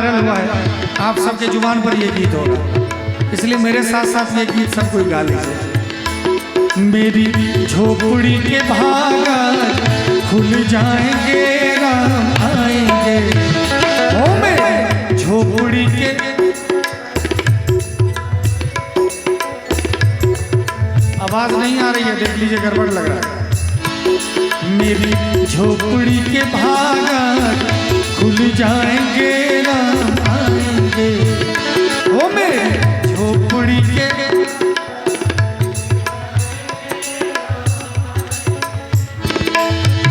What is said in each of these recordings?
Viral हुआ है, आप सबके जुबान पर ये गीत होगा, इसलिए मेरे साथ साथ ये गीत सब कोई गा लीजिए। मेरी झोपड़ी के भागा खुल जाएंगे, राम आएंगे। ओ मेरे झोपड़ी के आवाज नहीं आ रही है, देख लीजिए गड़बड़ लग रहा है। मेरी झोपड़ी के भागा खुल जाएंगे, राम आएंगे। ओ मेरे झोपड़ी के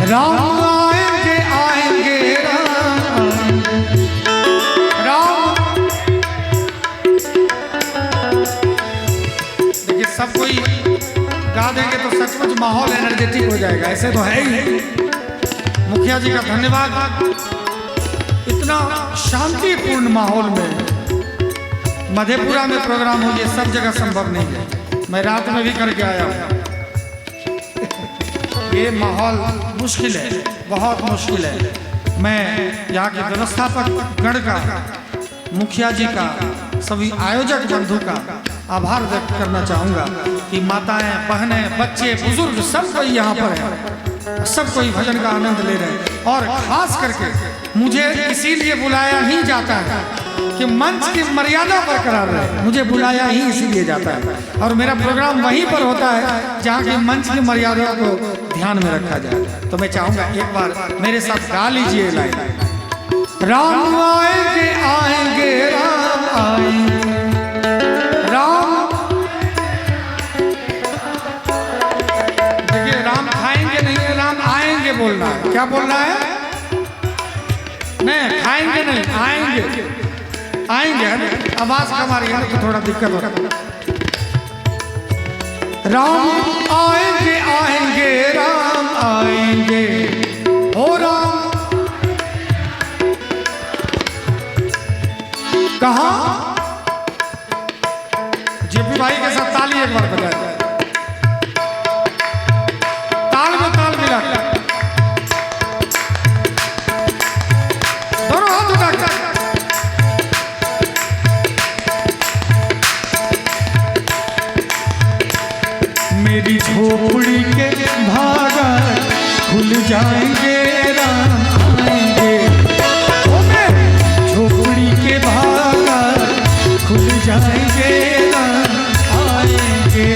राम आएंगे, आएंगे राम। देखिए सब कोई गा देंगे तो सचमुच माहौल एनर्जेटिक हो जाएगा, ऐसे तो है ही। मुखिया जी का धन्यवाद, इतना शांतिपूर्ण माहौल में मधेपुरा में प्रोग्राम हो, ये सब जगह संभव नहीं है। मैं रात में भी करके आया हूँ। ये माहौल मुश्किल है, बहुत मुश्किल है। मैं यहाँ के व्यवस्थापक गण का, मुखिया जी का, सभी आयोजक बंधु का आभार व्यक्त करना चाहूँगा कि माताएं, बहनें, बच्चे, बुजुर्ग सब कोई यहाँ पर है, सब कोई भजन का आनंद ले रहे हैं। और खास करके मुझे इसीलिए बुलाया ही जाता है कि मंच की मर्यादा बरकरार रहे, मुझे बुलाया ही इसीलिए जाता है। और मेरा प्रोग्राम वहीं पर होता है जहाँ की मंच की मर्यादा को ध्यान में रखा जाए। तो मैं चाहूँगा एक बार मेरे साथ गा लीजिए लाइन, राम आएंगे, आएंगे राम आएंगे, राम। देखिए राम खाएंगे नहीं है, राम आएंगे बोलना है। क्या बोलना है? नहीं खाएंगे नहीं, आएंगे, आएंगे है ना। आवाज कम आ रही है तो थोड़ा दिक्कत हो रहा है। राम आएंगे, आएंगे राम आएंगे, ओ राम। कहाँ? जेपी भाई के साथ ताली एक बार बजाए, ताल में ताल मिला, दोनों हाथ उठाकर। मेरी झोपड़ी के भागा खुल जाएंगे, राम आएंगे। ओ मेरी झोपड़ी के भागा खुल जाएंगे, राम आएंगे।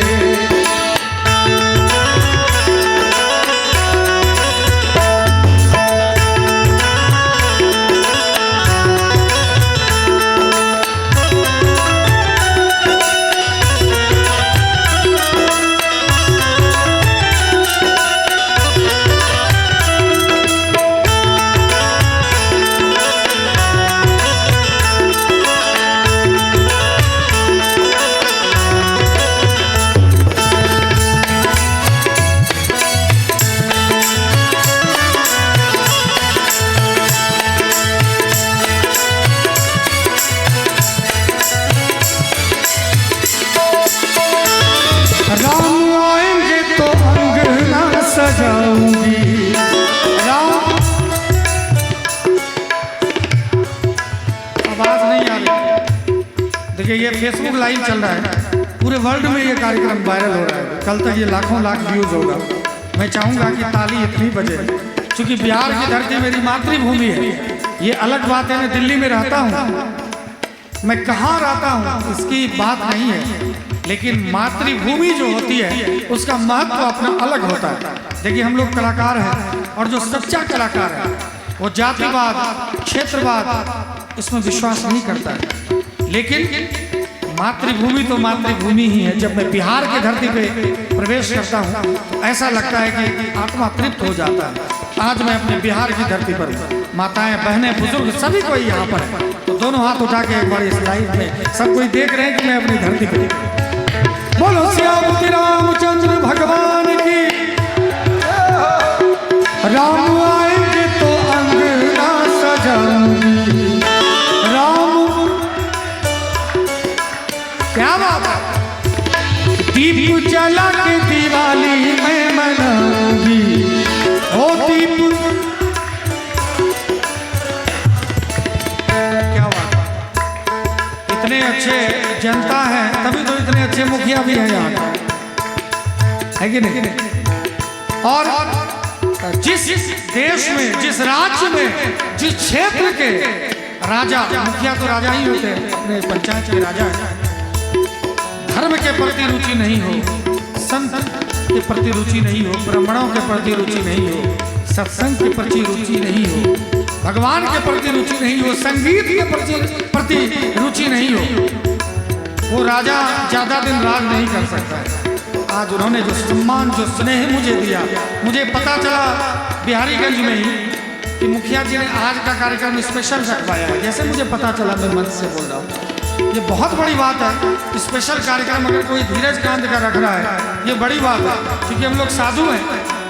देखिए ये फेसबुक लाइव चल रहा है, पूरे वर्ल्ड में ये कार्यक्रम वायरल हो रहा है। कल तक ये लाखों लाख व्यूज होगा। मैं चाहूँगा कि ताली इतनी बजे, क्योंकि बिहार की धरती मेरी मातृभूमि है। ये अलग बात है, मैं दिल्ली में रहता हूँ, मैं कहाँ रहता हूँ इसकी बात नहीं है, लेकिन मातृभूमि जो होती है उसका महत्व अपना अलग होता है। देखिए हम लोग कलाकार हैं, और जो सच्चा कलाकार है वो जातिवाद, क्षेत्रवाद इसमें विश्वास नहीं करता है। लेकिन मातृभूमि तो मातृभूमि ही है। जब मैं बिहार की धरती पे प्रवेश करता हूँ तो ऐसा लगता है कि आत्मा तृप्त हो जाता है। आज मैं अपने बिहार की धरती पर, माताएं, बहनें, बुजुर्ग सभी कोई यहाँ पर है, तो दोनों हाथ उठा के एक बार इस लाइव में सब कोई देख रहे हैं कि मैं अपनी धरती पर। बोलो श्यामती रामचंद्र भगवान की। राम आएंगे तो अंगना सजाऊंगी, राम। क्या बात है? दीप जला के दिवाली मैं मनाऊंगी, ओ दीप। क्या बात है? इतने अच्छे जनता हैं, तभी तो इतने अच्छे मुखिया भी हैं यहाँ, है कि नहीं? और जिस देश में, जिस राज्य में, जिस क्षेत्र के राजा, मुखिया तो राजा ही होते हैं, अपने पंचायत के राजा हैं, धर्म के प्रति रुचि नहीं हो, संत के प्रति रुचि नहीं हो, ब्राह्मणों के प्रति रुचि नहीं हो, सत्संग के प्रति रुचि नहीं हो, भगवान के प्रति रुचि नहीं हो, संगीत के प्रति रुचि नहीं हो, वो राजा ज्यादा दिन राज नहीं कर सकता है। आज उन्होंने जो सम्मान, जो स्नेह मुझे दिया, मुझे पता चला बिहारीगंज में ही कि मुखिया जी ने आज का कार्यक्रम स्पेशल रखवाया है। जैसे मुझे पता चला, मैं मंच से बोल रहा हूँ, ये बहुत बड़ी बात है। स्पेशल कार्यक्रम अगर कोई धीरज कांत का रख रहा है, ये बड़ी बात है, क्योंकि हम लोग साधु हैं,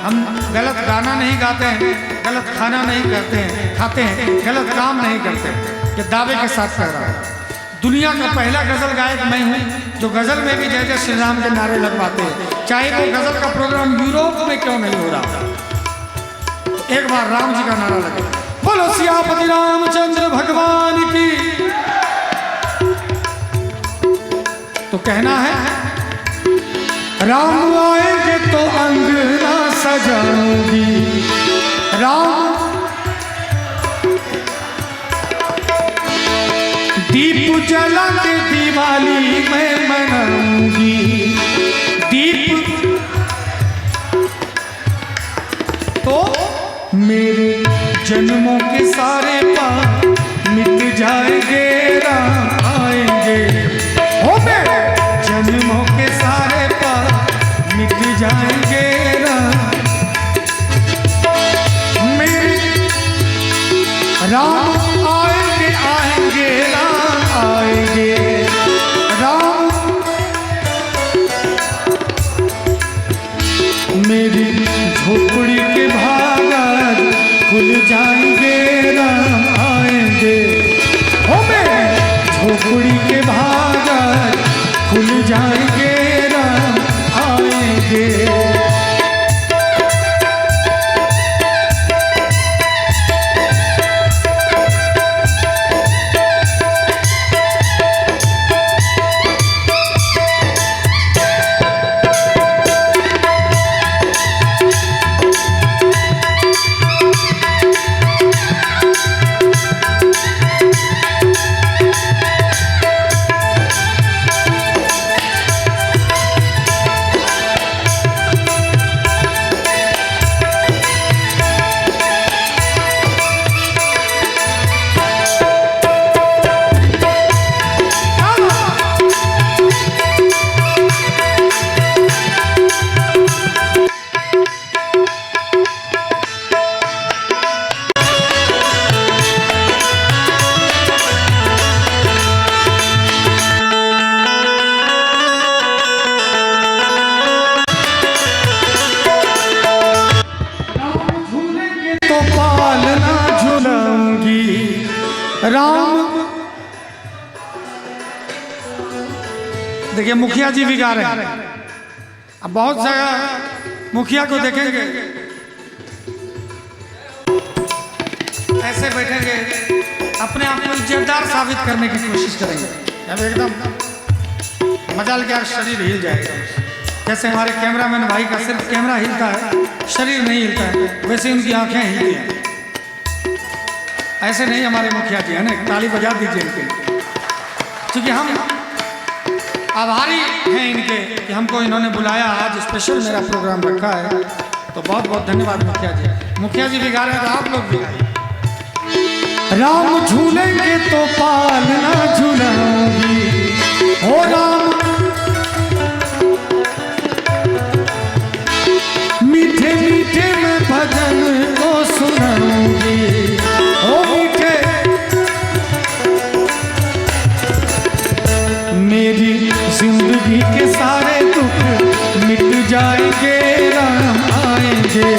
हम गलत गाना नहीं गाते हैं, गलत खाना नहीं करते हैं, खाते हैं, गलत काम नहीं करते। ये दावे के साथ कह रहा है। दुनिया का पहला गजल गायक मैं हूँ जो गजल में भी जय जय श्री राम के नारे लगवाते हैं, चाहे वो गजल का प्रोग्राम यूरोप में क्यों नहीं हो रहा। एक बार राम जी का नारा लगे, बोलो सियापति रामचंद्र भगवान की। तो कहना है, राम आएंगे तो अंगना सजाऊंगी, राम दीप जला के दिवाली मैं मनाऊंगी, दीप तो मेरे जन्मों के सारे पाप मिट जाएंगे, राम आएंगे, हो मेरे जन्मों के सारे पाप मिट जाएंगे, राम मेरे राम आएंगे, आएंगे राम आएंगे, राम मेरी झोपड़ी के भागार खुल जाएंगे, राम आएंगे, हो मेरे झोपड़ी के भागार खुल जाएंगे, राम आएंगे। राम देखिए, मुखिया जी भी गा रहे हैं। अब बहुत जगह मुखिया को देखेंगे ऐसे बैठेंगे, अपने आप को इज्जतदार साबित करने की कोशिश करेंगे। अब एकदम मजाल के शरीर हिल जाएगा, जैसे हमारे कैमरामैन भाई का सिर्फ कैमरा हिलता है, शरीर नहीं हिलता है, वैसे उनकी आंखें हिलती हैं। ऐसे नहीं हमारे मुखिया जी है ना, ताली बजा दीजिए इनके, क्योंकि हम आभारी हैं इनके कि हमको इन्होंने बुलाया, आज स्पेशल मेरा प्रोग्राम रखा है, तो बहुत बहुत धन्यवाद मुखिया जी। मुखिया जी भी गा रहे हैं तो आप लोग भी गाइए। राम झूलेंगे तो पालना झूलाऊंगी, हो राम मीठे मीठे में भजन को सुनाऊंगी, ओ मीठे मेरी जिंदगी के सारे दुख मिट जाएंगे, राम आएंगे,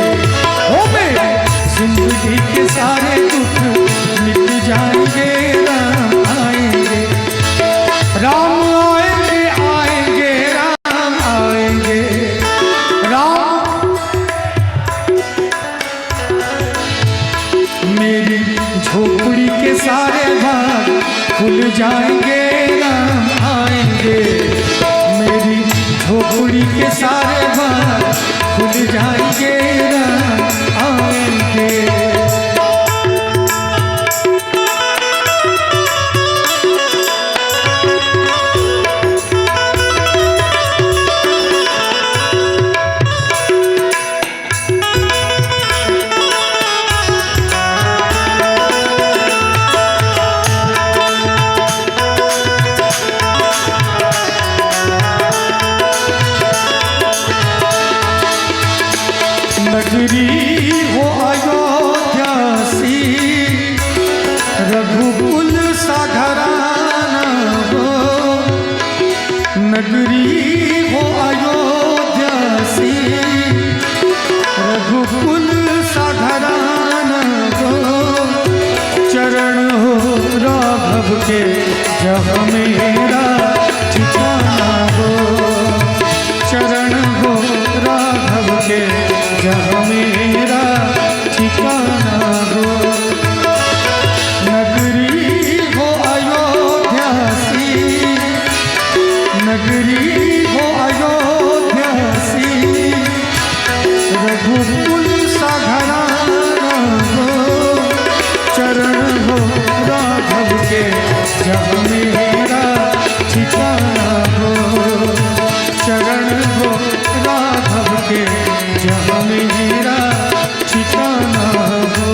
ओ मेरी जिंदगी के सारे दुख मिट जाएंगे, राम आएंगे, राम आएंगे, आएंगे राम आएंगे, राम मेरी झोपड़ी के सारे भाग खुल जाएंगे, राम गोकुड़ी के सारे बार खुल जाएंगे, राम आएंगे। नगरी हो अयोध्या सी, रघुकुल सा घराना हो। नगरी हो अयोध्या सी, रघुकुल सा घराना हो। चरण हो राघव के जहाँ मेरा ठिकाना हो। चरण हो राघव के जहाँ मेरा ठिकाना हो। नगरी हो अयोध्या सी, नगरी हो अयोध्या सी, रघुकुल सा घराना हो। चरण हो राघव के जहाँ मेरा ठिकाना हो। चरण हो राघव के जहाँ मेरा ठिकाना हो।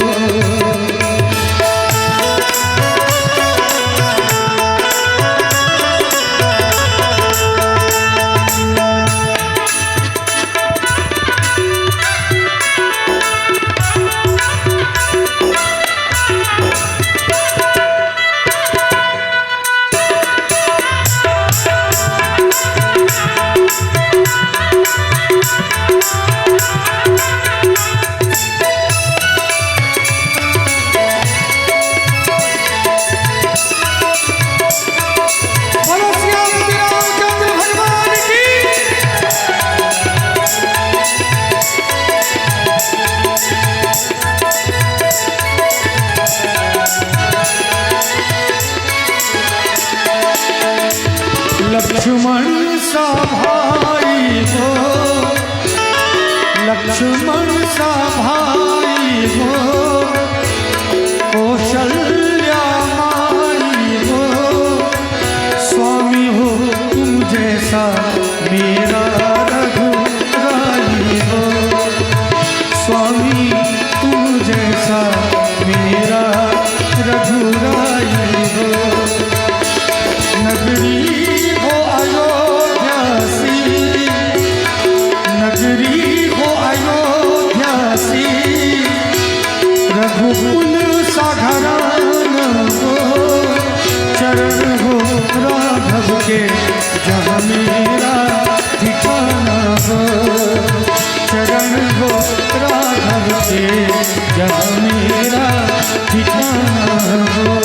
लक्ष्मण सा भाई हो, लक्ष्मण सा भाई हो। कौशल्या माई हो, स्वामी हो तुम जैसा मेरा रघुराई हो। स्वामी तुम जैसा मेरा रघुराई हो। नगरी हो अयोध्या सी, नगरी हो अयोध्या सी, रघुकुल सा घराना हो। चरण हो राघव के जहाँ मेरा ठिकाना हो। चरण हो राघव के जहाँ मेरा ठिकाना हो।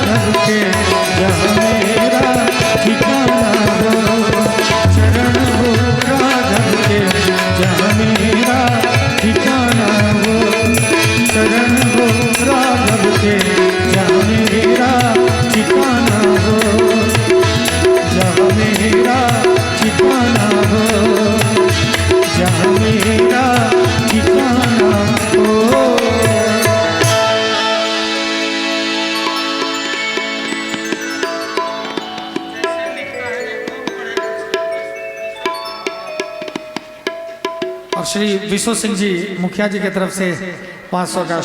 राघव के जहाँ मेरा ठिकाना हो, चरण हो राघव के जहाँ मेरा ठिकाना हो, चरण हो राघव के जहाँ मेरा ठिकाना हो, जहाँ मेरा ठिकाना हो, जहाँ मेरा ठिकाना हो। और श्री विश्व सिंह जी मुखिया जी की तरफ से 500 का